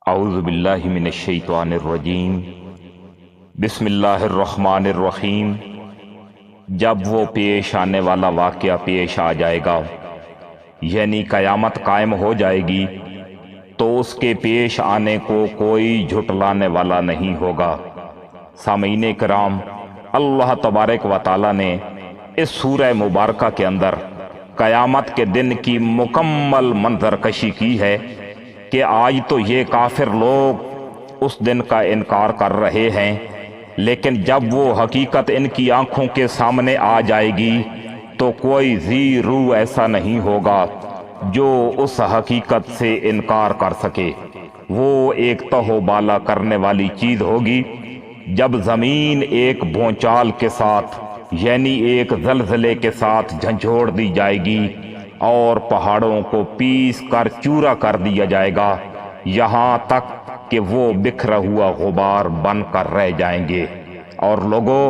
اعوذ باللہ من الشیطان الرجیم بسم اللہ الرحمن الرحیم۔ جب وہ پیش آنے والا واقعہ پیش آ جائے گا، یعنی قیامت قائم ہو جائے گی، تو اس کے پیش آنے کو کوئی جھٹلانے والا نہیں ہوگا۔ سامعین کرام، اللہ تبارک و تعالی نے اس سورہ مبارکہ کے اندر قیامت کے دن کی مکمل منظر کشی کی ہے کہ آج تو یہ کافر لوگ اس دن کا انکار کر رہے ہیں، لیکن جب وہ حقیقت ان کی آنکھوں کے سامنے آ جائے گی تو کوئی ذی روح ایسا نہیں ہوگا جو اس حقیقت سے انکار کر سکے۔ وہ ایک تہو بالا کرنے والی چیز ہوگی جب زمین ایک بھونچال کے ساتھ، یعنی ایک زلزلے کے ساتھ جھنجھوڑ دی جائے گی اور پہاڑوں کو پیس کر چورا کر دیا جائے گا، یہاں تک کہ وہ بکھرا ہوا غبار بن کر رہ جائیں گے۔ اور لوگو،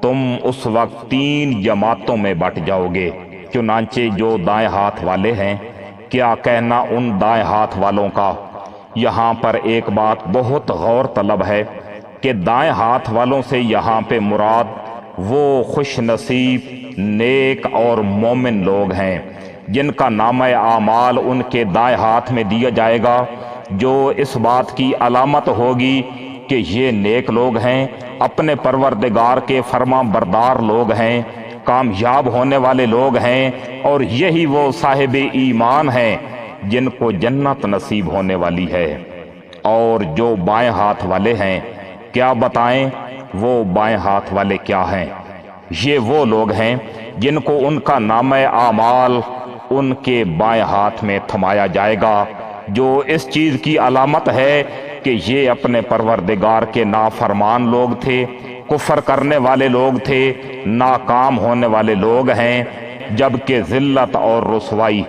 تم اس وقت 3 جماعتوں میں بٹ جاؤ گے۔ چنانچہ جو دائیں ہاتھ والے ہیں، کیا کہنا ان دائیں ہاتھ والوں کا؟ یہاں پر ایک بات بہت غور طلب ہے کہ دائیں ہاتھ والوں سے یہاں پہ مراد وہ خوش نصیب، نیک اور مومن لوگ ہیں جن کا نامہ اعمال ان کے دائیں ہاتھ میں دیا جائے گا، جو اس بات کی علامت ہوگی کہ یہ نیک لوگ ہیں، اپنے پروردگار کے فرما بردار لوگ ہیں، کامیاب ہونے والے لوگ ہیں، اور یہی وہ صاحب ایمان ہیں جن کو جنت نصیب ہونے والی ہے۔ اور جو بائیں ہاتھ والے ہیں، کیا بتائیں وہ بائیں ہاتھ والے کیا ہیں؟ یہ وہ لوگ ہیں جن کو ان کا نامہ اعمال ان کے بائیں ہاتھ میں تھمایا جائے گا، جو اس چیز کی علامت ہے کہ یہ اپنے پروردگار کے نافرمان لوگ تھے، کفر کرنے والے لوگ تھے، ناکام ہونے والے لوگ ہیں، جبکہ ذلت اور رسوائی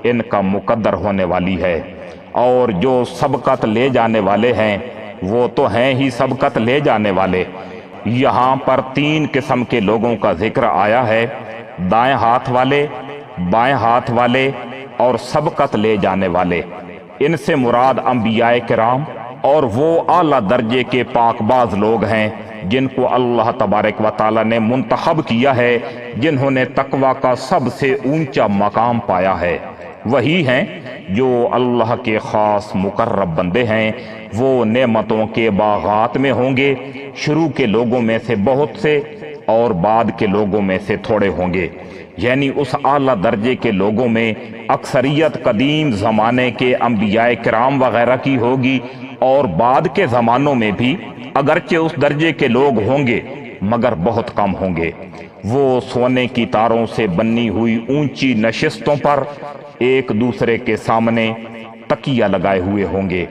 ان کا مقدر ہونے والی ہے۔ اور جو سبقت لے جانے والے ہیں، وہ تو ہیں ہی سبقت لے جانے والے۔ یہاں پر 3 قسم کے لوگوں کا ذکر آیا ہے: دائیں ہاتھ والے، بائیں ہاتھ والے اور سبقت لے جانے والے۔ ان سے مراد انبیاء کرام اور وہ اعلیٰ درجے کے پاک باز لوگ ہیں جن کو اللہ تبارک و تعالی نے منتخب کیا ہے، جنہوں نے تقوی کا سب سے اونچا مقام پایا ہے۔ وہی ہیں جو اللہ کے خاص مقرب بندے ہیں۔ وہ نعمتوں کے باغات میں ہوں گے، شروع کے لوگوں میں سے بہت سے اور بعد کے لوگوں میں سے تھوڑے ہوں گے، یعنی اس اعلیٰ درجے کے لوگوں میں اکثریت قدیم زمانے کے انبیاء کرام وغیرہ کی ہوگی، اور بعد کے زمانوں میں بھی اگرچہ اس درجے کے لوگ ہوں گے مگر بہت کم ہوں گے۔ وہ سونے کی تاروں سے بنی ہوئی اونچی نشستوں پر ایک دوسرے کے سامنے تکیہ لگائے ہوئے ہوں گے۔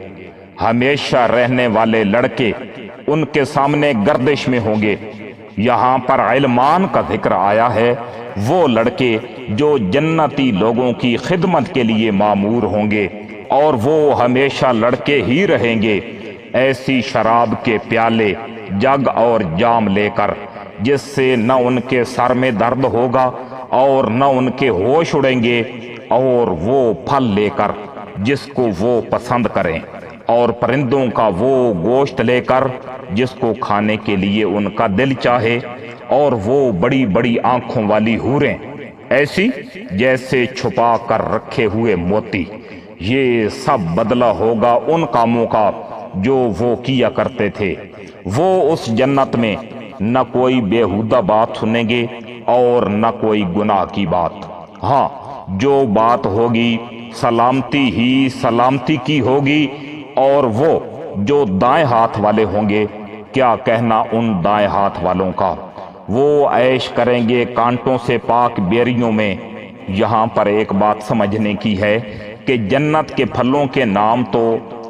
ہمیشہ رہنے والے لڑکے ان کے سامنے گردش میں ہوں گے۔ یہاں پر علمان کا ذکر آیا ہے، وہ لڑکے جو جنتی لوگوں کی خدمت کے لیے مامور ہوں گے، اور وہ ہمیشہ لڑکے ہی رہیں گے، ایسی شراب کے پیالے، جگ اور جام لے کر جس سے نہ ان کے سر میں درد ہوگا اور نہ ان کے ہوش اڑیں گے، اور وہ پھل لے کر جس کو وہ پسند کریں، اور پرندوں کا وہ گوشت لے کر جس کو کھانے کے لیے ان کا دل چاہے، اور وہ بڑی بڑی آنکھوں والی حوریں، ایسی جیسے چھپا کر رکھے ہوئے موتی۔ یہ سب بدلہ ہوگا ان کاموں کا جو وہ کیا کرتے تھے۔ وہ اس جنت میں نہ کوئی بیہودہ بات سنیں گے اور نہ کوئی گناہ کی بات۔ ہاں، جو بات ہوگی سلامتی ہی سلامتی کی ہوگی۔ اور وہ جو دائیں ہاتھ والے ہوں گے، کیا کہنا ان دائیں ہاتھ والوں کا؟ وہ عیش کریں گے کانٹوں سے پاک بیریوں میں۔ یہاں پر ایک بات سمجھنے کی ہے کہ جنت کے پھلوں کے نام تو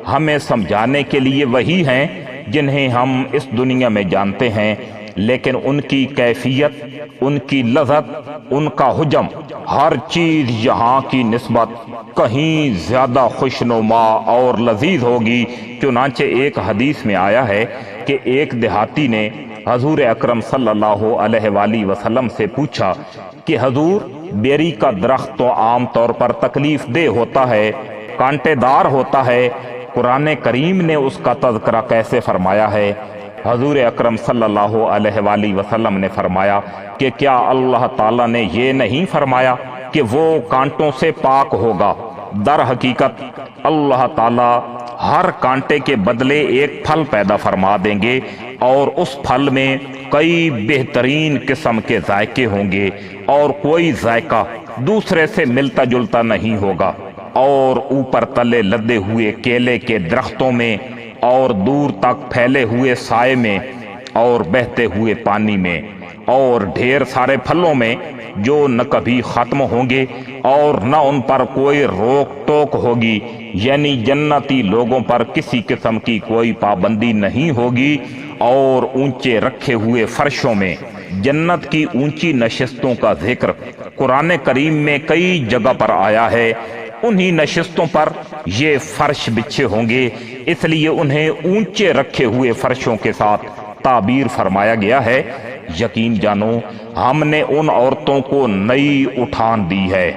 ہمیں سمجھانے کے لیے وہی ہیں جنہیں ہم اس دنیا میں جانتے ہیں، لیکن ان کی کیفیت، ان کی لذت، ان کا حجم، ہر چیز یہاں کی نسبت کہیں زیادہ خوشنما اور لذیذ ہوگی۔ چنانچہ ایک حدیث میں آیا ہے کہ ایک دیہاتی نے حضور اکرم صلی اللہ علیہ وآلہ وسلم سے پوچھا کہ حضور، بیری کا درخت تو عام طور پر تکلیف دہ ہوتا ہے، کانٹے دار ہوتا ہے، قرآن کریم نے اس کا تذکرہ کیسے فرمایا ہے؟ حضور اکرم صلی اللہ علیہ وآلہ وسلم نے فرمایا کہ کیا اللہ تعالیٰ نے یہ نہیں فرمایا کہ وہ کانٹوں سے پاک ہوگا؟ در حقیقت اللہ تعالیٰ ہر کانٹے کے بدلے ایک پھل پیدا فرما دیں گے، اور اس پھل میں کئی بہترین قسم کے ذائقے ہوں گے، اور کوئی ذائقہ دوسرے سے ملتا جلتا نہیں ہوگا، اور اوپر تلے لدے ہوئے کیلے کے درختوں میں، اور دور تک پھیلے ہوئے سائے میں، اور بہتے ہوئے پانی میں، اور ڈھیر سارے پھلوں میں جو نہ کبھی ختم ہوں گے اور نہ ان پر کوئی روک ٹوک ہوگی، یعنی جنتی لوگوں پر کسی قسم کی کوئی پابندی نہیں ہوگی، اور اونچے رکھے ہوئے فرشوں میں جنت کی اونچی نشستوں کا ذکر قرآن کریم میں کئی جگہ پر آیا ہے۔ انہی نشستوں پر یہ فرش بچھے ہوں گے، اس لیے انہیں اونچے رکھے ہوئے فرشوں کے ساتھ تعبیر فرمایا گیا ہے۔ یقین جانو ہم نے ان عورتوں کو نئی اٹھان دی ہے۔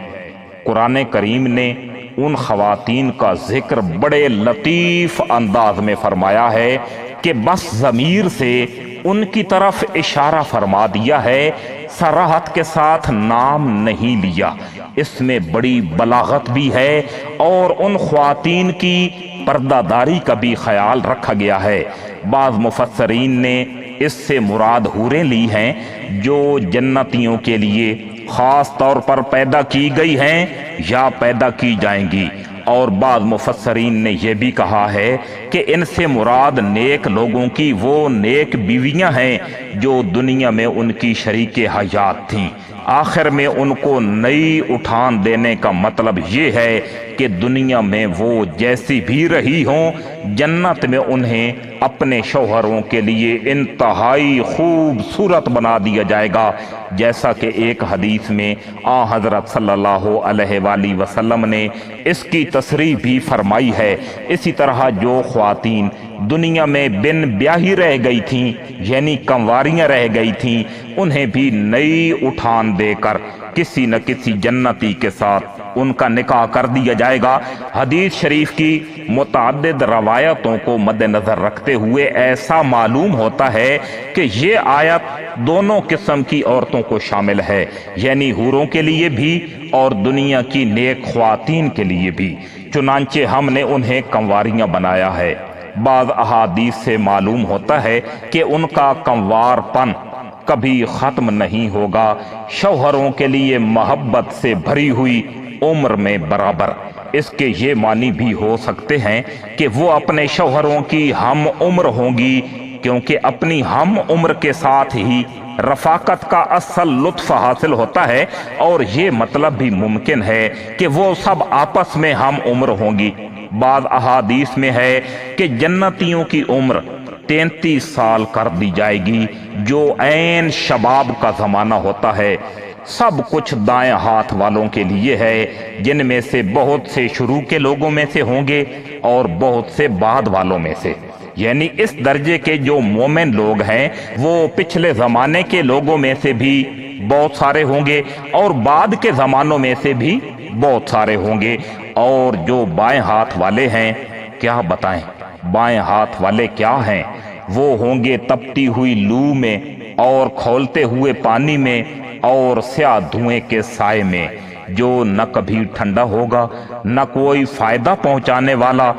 قرآن کریم نے ان خواتین کا ذکر بڑے لطیف انداز میں فرمایا ہے کہ بس ضمیر سے ان کی طرف اشارہ فرما دیا ہے، صراحت کے ساتھ نام نہیں لیا۔ اس میں بڑی بلاغت بھی ہے، اور ان خواتین کی پردہ داری کا بھی خیال رکھا گیا ہے۔ بعض مفسرین نے اس سے مراد حوریں لی ہیں جو جنتیوں کے لیے خاص طور پر پیدا کی گئی ہیں یا پیدا کی جائیں گی، اور بعض مفسرین نے یہ بھی کہا ہے کہ ان سے مراد نیک لوگوں کی وہ نیک بیویاں ہیں جو دنیا میں ان کی شریک حیات تھیں۔ آخر میں ان کو نئی اٹھان دینے کا مطلب یہ ہے کہ دنیا میں وہ جیسی بھی رہی ہوں، جنت میں انہیں اپنے شوہروں کے لیے انتہائی خوبصورت بنا دیا جائے گا، جیسا کہ ایک حدیث میں حضرت صلی اللہ علیہ وآلہ وسلم نے اس کی تصریح بھی فرمائی ہے۔ اسی طرح جو خواتین دنیا میں بن بیاہی رہ گئی تھیں، یعنی کنواریاں رہ گئی تھیں، انہیں بھی نئی اٹھان دے کر کسی نہ کسی جنتی کے ساتھ ان کا نکاح کر دیا جائے گا۔ حدیث شریف کی متعدد روایتوں کو مد نظر رکھتے ہوئے ایسا معلوم ہوتا ہے کہ یہ آیت دونوں قسم کی عورتوں کو شامل ہے، یعنی حوروں کے لیے بھی اور دنیا کی نیک خواتین کے لیے بھی۔ چنانچہ ہم نے انہیں کنواریاں بنایا ہے۔ بعض احادیث سے معلوم ہوتا ہے کہ ان کا کنوار پن کبھی ختم نہیں ہوگا، شوہروں کے لیے محبت سے بھری ہوئی عمر میں برابر۔ اس کے یہ معنی بھی ہو سکتے ہیں کہ وہ اپنے شوہروں کی ہم عمر ہوں گی، کیونکہ اپنی ہم عمر کے ساتھ ہی رفاقت کا اصل لطف حاصل ہوتا ہے، اور یہ مطلب بھی ممکن ہے کہ وہ سب آپس میں ہم عمر ہوں گی۔ بعض احادیث میں ہے کہ جنتیوں کی عمر 33 سال کر دی جائے گی، جو عین شباب کا زمانہ ہوتا ہے۔ سب کچھ دائیں ہاتھ والوں کے لیے ہے، جن میں سے بہت سے شروع کے لوگوں میں سے ہوں گے اور بہت سے بعد والوں میں سے، یعنی اس درجے کے جو مومن لوگ ہیں وہ پچھلے زمانے کے لوگوں میں سے بھی بہت سارے ہوں گے، اور بعد کے زمانوں میں سے بھی بہت سارے ہوں گے۔ اور جو بائیں ہاتھ والے ہیں، کیا بتائیں بائیں ہاتھ والے کیا ہیں؟ وہ ہوں گے تپتی ہوئی لو میں، اور کھولتے ہوئے پانی میں، اور سیاہ دھوئیں کے سائے میں، جو نہ کبھی ٹھنڈا ہوگا نہ کوئی فائدہ پہنچانے والا۔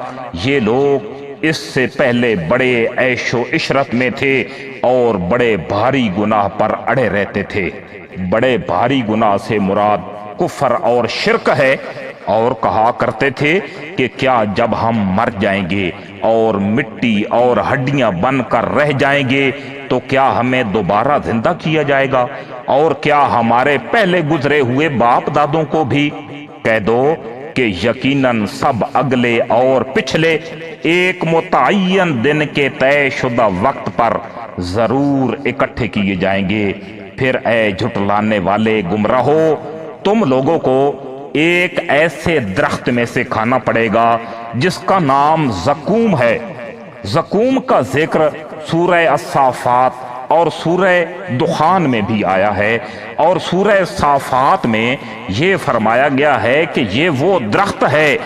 یہ لوگ اس سے پہلے بڑے عیش و عشرت میں تھے اور بڑے بھاری گناہ پر اڑے رہتے تھے۔ بڑے بھاری گناہ سے مراد کفر اور شرک ہے، اور کہا کرتے تھے کہ کیا جب ہم مر جائیں گے اور مٹی اور ہڈیاں بن کر رہ جائیں گے تو کیا ہمیں دوبارہ زندہ کیا جائے گا؟ اور کیا ہمارے پہلے گزرے ہوئے باپ دادوں کو بھی؟ کہہ دو کہ یقیناً سب اگلے اور پچھلے ایک متعین دن کے طے شدہ وقت پر ضرور اکٹھے کیے جائیں گے۔ پھر اے جھٹلانے والے گمراہو، تم لوگوں کو ایک ایسے درخت میں سے کھانا پڑے گا جس کا نام زقوم ہے۔ زقوم کا ذکر سورہ الصافات اور سورہ دخان میں بھی آیا ہے، اور سورہ صافات میں یہ فرمایا گیا ہے کہ یہ وہ درخت ہے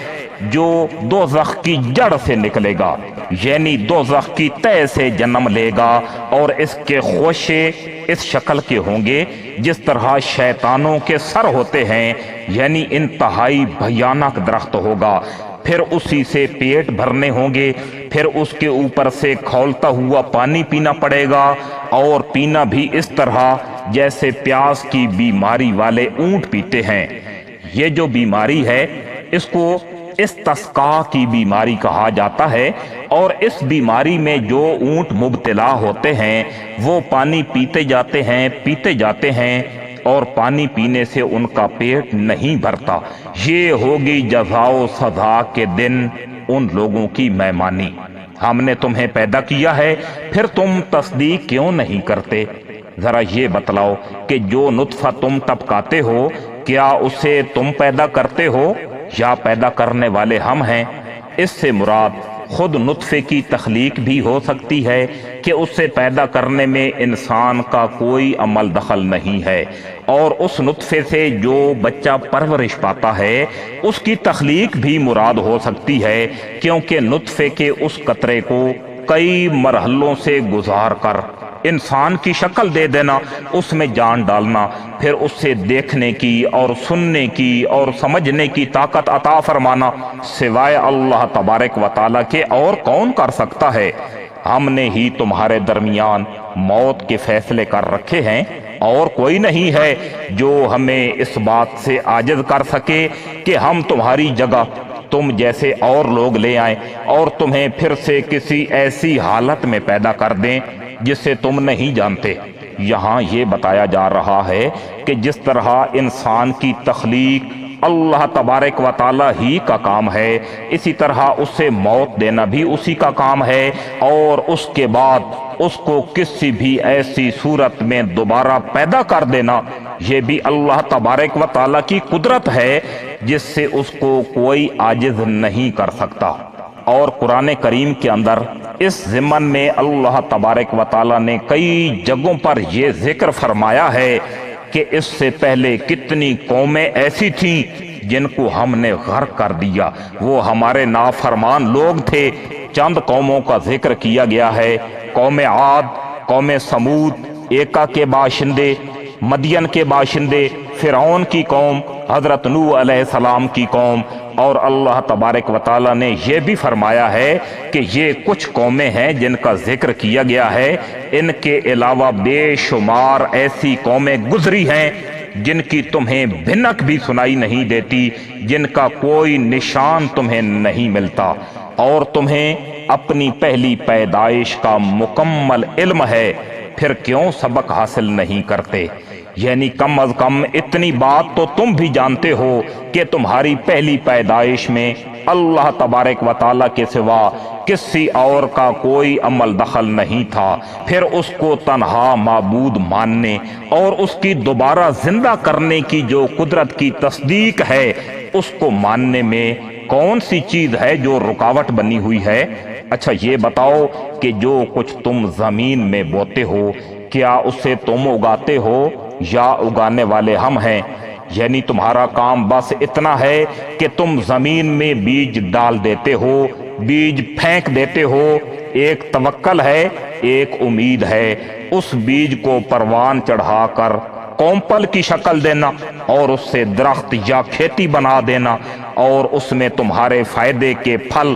جو دوزخ کی جڑ سے نکلے گا، یعنی دوزخ کی تہ سے جنم لے گا، اور اس کے خوشے اس شکل کے ہوں گے جس طرح شیطانوں کے سر ہوتے ہیں، یعنی انتہائی بھیانک درخت ہوگا۔ پھر اسی سے پیٹ بھرنے ہوں گے، پھر اس کے اوپر سے کھولتا ہوا پانی پینا پڑے گا، اور پینا بھی اس طرح جیسے پیاس کی بیماری والے اونٹ پیتے ہیں۔ یہ جو بیماری ہے اس کو استسقاء کی بیماری کہا جاتا ہے، اور اس بیماری میں جو اونٹ مبتلا ہوتے ہیں وہ پانی پیتے جاتے ہیں اور پانی پینے سے ان کا پیٹ نہیں بھرتا۔ یہ ہوگی جزا و سزا کے دن ان لوگوں کی مہمانی۔ ہم نے تمہیں پیدا کیا ہے، پھر تم تصدیق کیوں نہیں کرتے؟ ذرا یہ بتلاؤ کہ جو نطفہ تم ٹپکاتے ہو کیا اسے تم پیدا کرتے ہو یا پیدا کرنے والے ہم ہیں؟ اس سے مراد خود نطفے کی تخلیق بھی ہو سکتی ہے کہ اسے پیدا کرنے میں انسان کا کوئی عمل دخل نہیں ہے، اور اس نطفے سے جو بچہ پرورش پاتا ہے اس کی تخلیق بھی مراد ہو سکتی ہے، کیونکہ نطفے کے اس قطرے کو کئی مرحلوں سے گزار کر انسان کی شکل دے دینا، اس میں جان ڈالنا، پھر اس سے دیکھنے کی اور سننے کی اور سمجھنے کی طاقت عطا فرمانا سوائے اللہ تبارک و تعالیٰ کے اور کون کر سکتا ہے؟ ہم نے ہی تمہارے درمیان موت کے فیصلے کر رکھے ہیں، اور کوئی نہیں ہے جو ہمیں اس بات سے عاجز کر سکے کہ ہم تمہاری جگہ تم جیسے اور لوگ لے آئیں اور تمہیں پھر سے کسی ایسی حالت میں پیدا کر دیں جسے تم نہیں جانتے۔ یہاں یہ بتایا جا رہا ہے کہ جس طرح انسان کی تخلیق اللہ تبارک و تعالی ہی کا کام ہے، اسی طرح اسے موت دینا بھی اسی کا کام ہے، اور اس کے بعد اس کو کسی بھی ایسی صورت میں دوبارہ پیدا کر دینا یہ بھی اللہ تبارک و تعالی کی قدرت ہے جس سے اس کو کوئی عاجز نہیں کر سکتا۔ اور قرآن کریم کے اندر اس ضمن میں اللہ تبارک و تعالی نے کئی جگہوں پر یہ ذکر فرمایا ہے کہ اس سے پہلے کتنی قومیں ایسی تھیں جن کو ہم نے غرق کر دیا، وہ ہمارے نافرمان لوگ تھے۔ چند قوموں کا ذکر کیا گیا ہے: قوم عاد، قوم سمود، ایکا کے باشندے، مدین کے باشندے، فرعون کی قوم، حضرت نوح علیہ السلام کی قوم۔ اور اللہ تبارک و تعالیٰ نے یہ بھی فرمایا ہے کہ یہ کچھ قومیں ہیں جن کا ذکر کیا گیا ہے، ان کے علاوہ بے شمار ایسی قومیں گزری ہیں جن کی تمہیں بھنک بھی سنائی نہیں دیتی، جن کا کوئی نشان تمہیں نہیں ملتا، اور تمہیں اپنی پہلی پیدائش کا مکمل علم ہے، پھر کیوں سبق حاصل نہیں کرتے؟ یعنی کم از کم اتنی بات تو تم بھی جانتے ہو کہ تمہاری پہلی پیدائش میں اللہ تبارک و تعالیٰ کے سوا کسی اور کا کوئی عمل دخل نہیں تھا، پھر اس کو تنہا معبود ماننے اور اس کی دوبارہ زندہ کرنے کی جو قدرت کی تصدیق ہے اس کو ماننے میں کون سی چیز ہے جو رکاوٹ بنی ہوئی ہے؟ اچھا یہ بتاؤ کہ جو کچھ تم زمین میں بوتے ہو کیا اسے تم اگاتے ہو یا اگانے والے ہم ہیں؟ یعنی تمہارا کام بس اتنا ہے کہ تم زمین میں بیج ڈال دیتے ہو، بیج پھینک دیتے ہو، ایک توکل ہے، ایک امید ہے، اس بیج کو پروان چڑھا کر کومپل کی شکل دینا اور اس سے درخت یا کھیتی بنا دینا، اور اس میں تمہارے فائدے کے پھل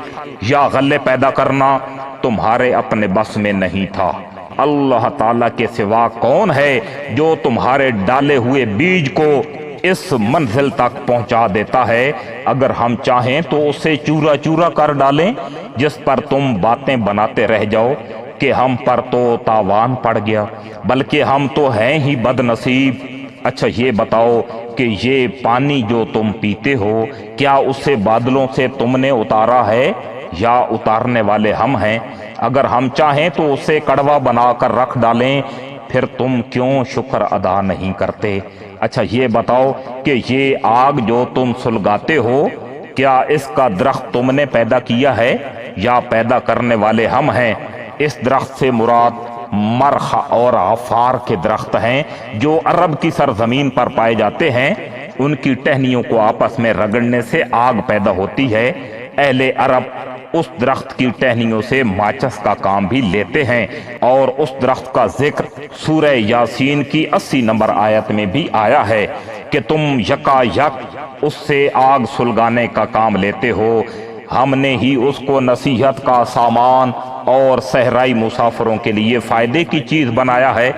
یا غلے پیدا کرنا تمہارے اپنے بس میں نہیں تھا۔ اللہ تعالیٰ کے سوا کون ہے جو تمہارے ڈالے ہوئے بیج کو اس منزل تک پہنچا دیتا ہے؟ اگر ہم چاہیں تو اسے چورا چورا کر ڈالیں جس پر تم باتیں بناتے رہ جاؤ کہ ہم پر تو تاوان پڑ گیا، بلکہ ہم تو ہیں ہی بد نصیب۔ اچھا یہ بتاؤ کہ یہ پانی جو تم پیتے ہو کیا اسے بادلوں سے تم نے اتارا ہے یا اتارنے والے ہم ہیں؟ اگر ہم چاہیں تو اسے کڑوا بنا کر رکھ ڈالیں، پھر تم کیوں شکر ادا نہیں کرتے؟ اچھا یہ بتاؤ کہ یہ آگ جو تم سلگاتے ہو کیا اس کا درخت تم نے پیدا کیا ہے یا پیدا کرنے والے ہم ہیں؟ اس درخت سے مراد مرخ اور عفار کے درخت ہیں جو عرب کی سرزمین پر پائے جاتے ہیں، ان کی ٹہنیوں کو آپس میں رگڑنے سے آگ پیدا ہوتی ہے، اہل عرب اس درخت کی ٹہنیوں سے ماچس کا کام بھی لیتے ہیں، اور اس درخت کا ذکر سورہ یاسین کی 80 نمبر آیت میں بھی آیا ہے کہ تم یکا یک اس سے آگ سلگانے کا کام لیتے ہو۔ ہم نے ہی اس کو نصیحت کا سامان اور صحرائی مسافروں کے لیے فائدے کی چیز بنایا ہے۔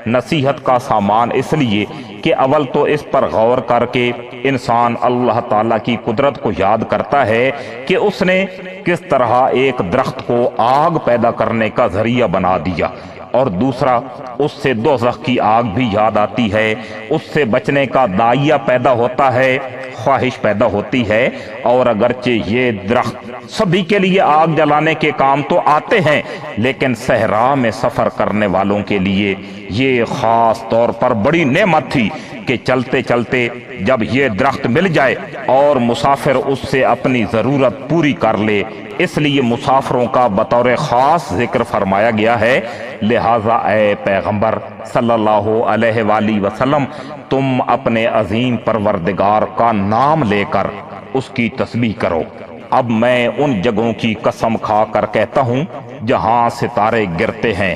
نصیحت کا سامان اس لیے کہ اول تو اس پر غور کر کے انسان اللہ تعالیٰ کی قدرت کو یاد کرتا ہے کہ اس نے کس طرح ایک درخت کو آگ پیدا کرنے کا ذریعہ بنا دیا، اور دوسرا اس سے دوزخ کی آگ بھی یاد آتی ہے، اس سے بچنے کا داعیہ پیدا ہوتا ہے، خواہش پیدا ہوتی ہے۔ اور اگرچہ یہ درخت سبھی کے لیے آگ جلانے کے کام تو آتے ہیں، لیکن صحرا میں سفر کرنے والوں کے لیے یہ خاص طور پر بڑی نعمت تھی کہ چلتے چلتے جب یہ درخت مل جائے اور مسافر اس سے اپنی ضرورت پوری کر لے، اس لیے مسافروں کا بطور خاص ذکر فرمایا گیا ہے۔ لہٰذا اے پیغمبر صلی اللہ علیہ وآلہ وسلم، تم اپنے عظیم پروردگار کا نام لے کر اس کی تسبیح کرو۔ اب میں ان جگہوں کی قسم کھا کر کہتا ہوں جہاں ستارے گرتے ہیں۔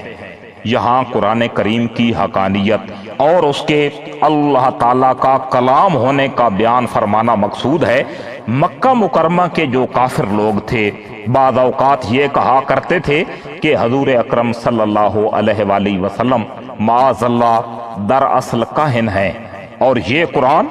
یہاں قرآن کریم کی حقانیت اور اس کے اللہ تعالیٰ کا کلام ہونے کا بیان فرمانا مقصود ہے۔ مکہ مکرمہ کے جو کافر لوگ تھے بعض اوقات یہ کہا کرتے تھے کہ حضور اکرم صلی اللہ علیہ وآلہ وسلم معاذ اللہ دراصل کاہن ہیں، اور یہ قرآن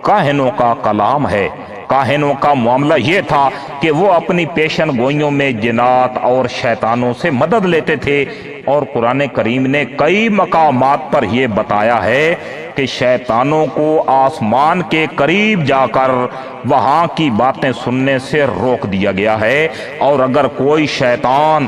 کاہنوں کا کلام ہے۔ کاہنوں کا معاملہ یہ تھا کہ وہ اپنی پیشن گوئیوں میں جنات اور شیطانوں سے مدد لیتے تھے، اور قرآن کریم نے کئی مقامات پر یہ بتایا ہے کہ شیطانوں کو آسمان کے قریب جا کر وہاں کی باتیں سننے سے روک دیا گیا ہے، اور اگر کوئی شیطان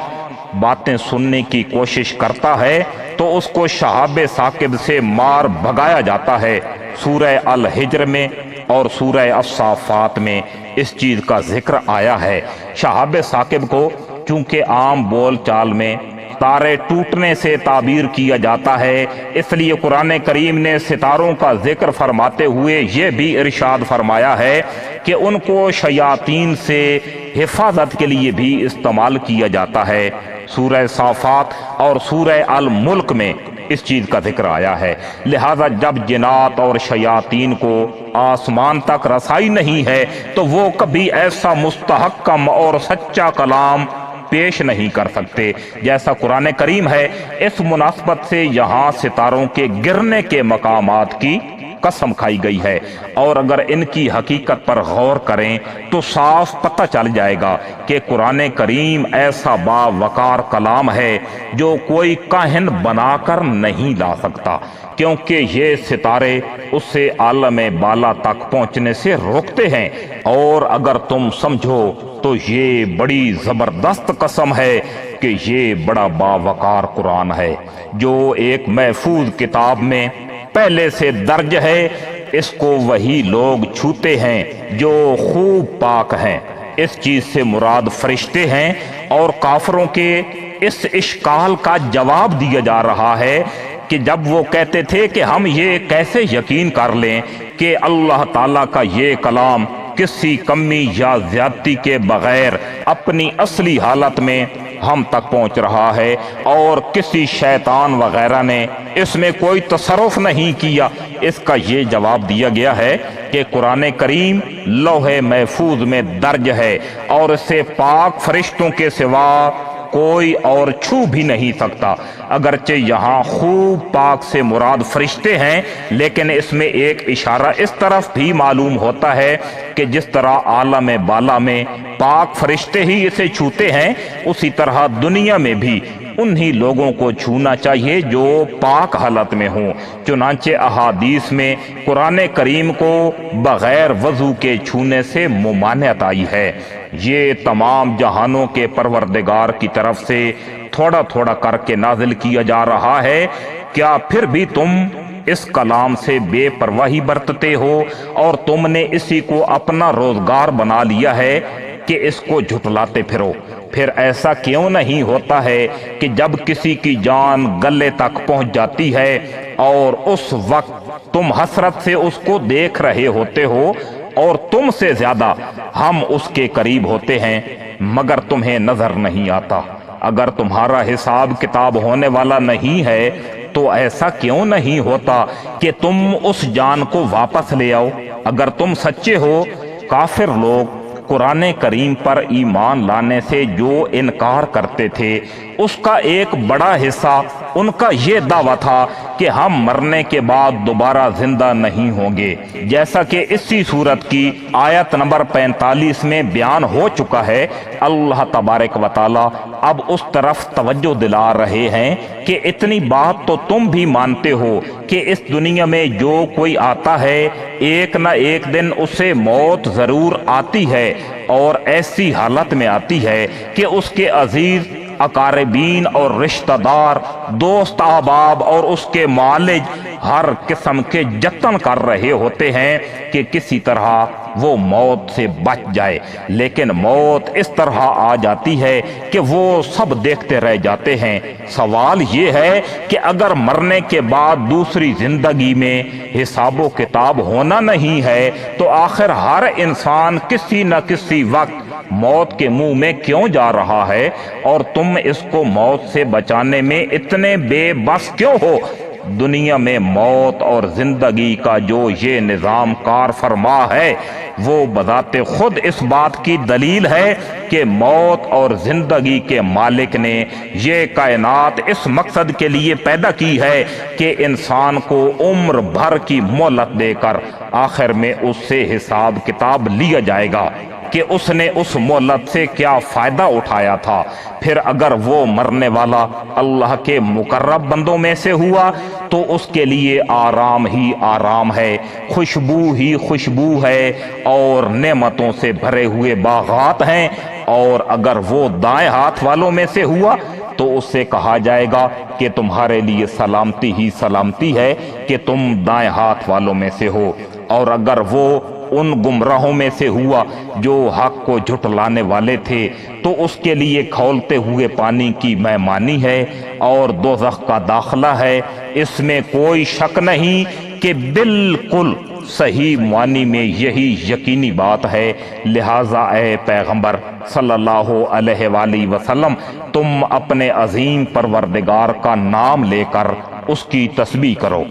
باتیں سننے کی کوشش کرتا ہے تو اس کو شہاب ثاقب سے مار بھگایا جاتا ہے۔ سورہ الحجر میں اور سورہ الصافات میں اس چیز کا ذکر آیا ہے۔ شہاب ثاقب کو چونکہ عام بول چال میں تارے ٹوٹنے سے تعبیر کیا جاتا ہے، اس لیے قرآن کریم نے ستاروں کا ذکر فرماتے ہوئے یہ بھی ارشاد فرمایا ہے کہ ان کو شیاطین سے حفاظت کے لیے بھی استعمال کیا جاتا ہے۔ سورہ صافات اور سورہ الملک میں اس چیز کا ذکر آیا ہے۔ لہذا جب جنات اور شیاطین کو آسمان تک رسائی نہیں ہے تو وہ کبھی ایسا مستحکم اور سچا کلام پیش نہیں کر سکتے جیسا قرآن کریم ہے۔ اس مناسبت سے یہاں ستاروں کے گرنے کے مقامات کی قسم کھائی گئی ہے، اور اگر ان کی حقیقت پر غور کریں تو صاف پتہ چل جائے گا کہ قرآن کریم ایسا باوقار کلام ہے جو کوئی کاہن بنا کر نہیں لا سکتا، کیونکہ یہ ستارے اس سے عالم بالا تک پہنچنے سے روکتے ہیں۔ اور اگر تم سمجھو تو یہ بڑی زبردست قسم ہے کہ یہ بڑا باوقار قرآن ہے جو ایک محفوظ کتاب میں پہلے سے درج ہے۔ اس کو وہی لوگ چھوتے ہیں جو خوب پاک ہیں۔ اس چیز سے مراد فرشتے ہیں، اور کافروں کے اس اشکال کا جواب دیا جا رہا ہے کہ جب وہ کہتے تھے کہ ہم یہ کیسے یقین کر لیں کہ اللہ تعالیٰ کا یہ کلام کسی کمی یا زیادتی کے بغیر اپنی اصلی حالت میں ہم تک پہنچ رہا ہے، اور کسی شیطان وغیرہ نے اس میں کوئی تصرف نہیں کیا۔ اس کا یہ جواب دیا گیا ہے کہ قرآن کریم لوح محفوظ میں درج ہے، اور اسے پاک فرشتوں کے سوا کوئی اور چھو بھی نہیں سکتا۔ اگرچہ یہاں خوب پاک سے مراد فرشتے ہیں، لیکن اس میں ایک اشارہ اس طرف بھی معلوم ہوتا ہے کہ جس طرح عالم بالا میں پاک فرشتے ہی اسے چھوتے ہیں، اسی طرح دنیا میں بھی انہی لوگوں کو چھونا چاہیے جو پاک حالت میں ہوں۔ چنانچہ احادیث میں قرآن کریم کو بغیر وضو کے چھونے سے ممانعت آئی ہے۔ یہ تمام جہانوں کے پروردگار کی طرف سے تھوڑا تھوڑا کر کے نازل کیا جا رہا ہے، کیا پھر بھی تم اس کلام سے بے پرواہی برتتے ہو اور تم نے اسی کو اپنا روزگار بنا لیا ہے کہ اس کو جھٹلاتے پھرو؟ پھر ایسا کیوں نہیں ہوتا ہے کہ جب کسی کی جان گلے تک پہنچ جاتی ہے اور اس وقت تم حسرت سے اس کو دیکھ رہے ہوتے ہو اور تم سے زیادہ ہم اس کے قریب ہوتے ہیں مگر تمہیں نظر نہیں آتا۔ اگر تمہارا حساب کتاب ہونے والا نہیں ہے تو ایسا کیوں نہیں ہوتا کہ تم اس جان کو واپس لے آؤ؟ اگر تم سچے ہو، کافر لوگ قرآن کریم پر ایمان لانے سے جو انکار کرتے تھے اس کا ایک بڑا حصہ ان کا یہ دعویٰ تھا کہ ہم مرنے کے بعد دوبارہ زندہ نہیں ہوں گے، جیسا کہ اسی سورت کی آیت نمبر 45 میں بیان ہو چکا ہے۔ اللہ تبارک و تعالی اب اس طرف توجہ دلا رہے ہیں کہ اتنی بات تو تم بھی مانتے ہو کہ اس دنیا میں جو کوئی آتا ہے ایک نہ ایک دن اسے موت ضرور آتی ہے، اور ایسی حالت میں آتی ہے کہ اس کے عزیز اقاربین اور رشتہ دار، دوست احباب اور اس کے معالج ہر قسم کے جتن کر رہے ہوتے ہیں کہ کسی طرح وہ موت سے بچ جائے، لیکن موت اس طرح آ جاتی ہے کہ وہ سب دیکھتے رہ جاتے ہیں۔ سوال یہ ہے کہ اگر مرنے کے بعد دوسری زندگی میں حساب و کتاب ہونا نہیں ہے تو آخر ہر انسان کسی نہ کسی وقت موت کے منہ میں کیوں جا رہا ہے، اور تم اس کو موت سے بچانے میں اتنے بے بس کیوں ہو؟ دنیا میں موت اور زندگی کا جو یہ نظام کار فرما ہے وہ بذات خود اس بات کی دلیل ہے کہ موت اور زندگی کے مالک نے یہ کائنات اس مقصد کے لیے پیدا کی ہے کہ انسان کو عمر بھر کی مہلت دے کر آخر میں اس سے حساب کتاب لیا جائے گا کہ اس نے اس مہلت سے کیا فائدہ اٹھایا تھا۔ پھر اگر وہ مرنے والا اللہ کے مقرب بندوں میں سے ہوا تو اس کے لیے آرام ہی آرام ہے، خوشبو ہی خوشبو ہے، اور نعمتوں سے بھرے ہوئے باغات ہیں۔ اور اگر وہ دائیں ہاتھ والوں میں سے ہوا تو اس سے کہا جائے گا کہ تمہارے لیے سلامتی ہی سلامتی ہے کہ تم دائیں ہاتھ والوں میں سے ہو۔ اور اگر وہ ان گمراہوں میں سے ہوا جو حق کو جھٹلانے والے تھے تو اس کے لیے کھولتے ہوئے پانی کی مہمانی ہے اور دوزخ کا داخلہ ہے۔ اس میں کوئی شک نہیں کہ بالکل صحیح معنی میں یہی یقینی بات ہے۔ لہٰذا اے پیغمبر صلی اللہ علیہ وآلہ وسلم، تم اپنے عظیم پروردگار کا نام لے کر اس کی تسبیح کرو۔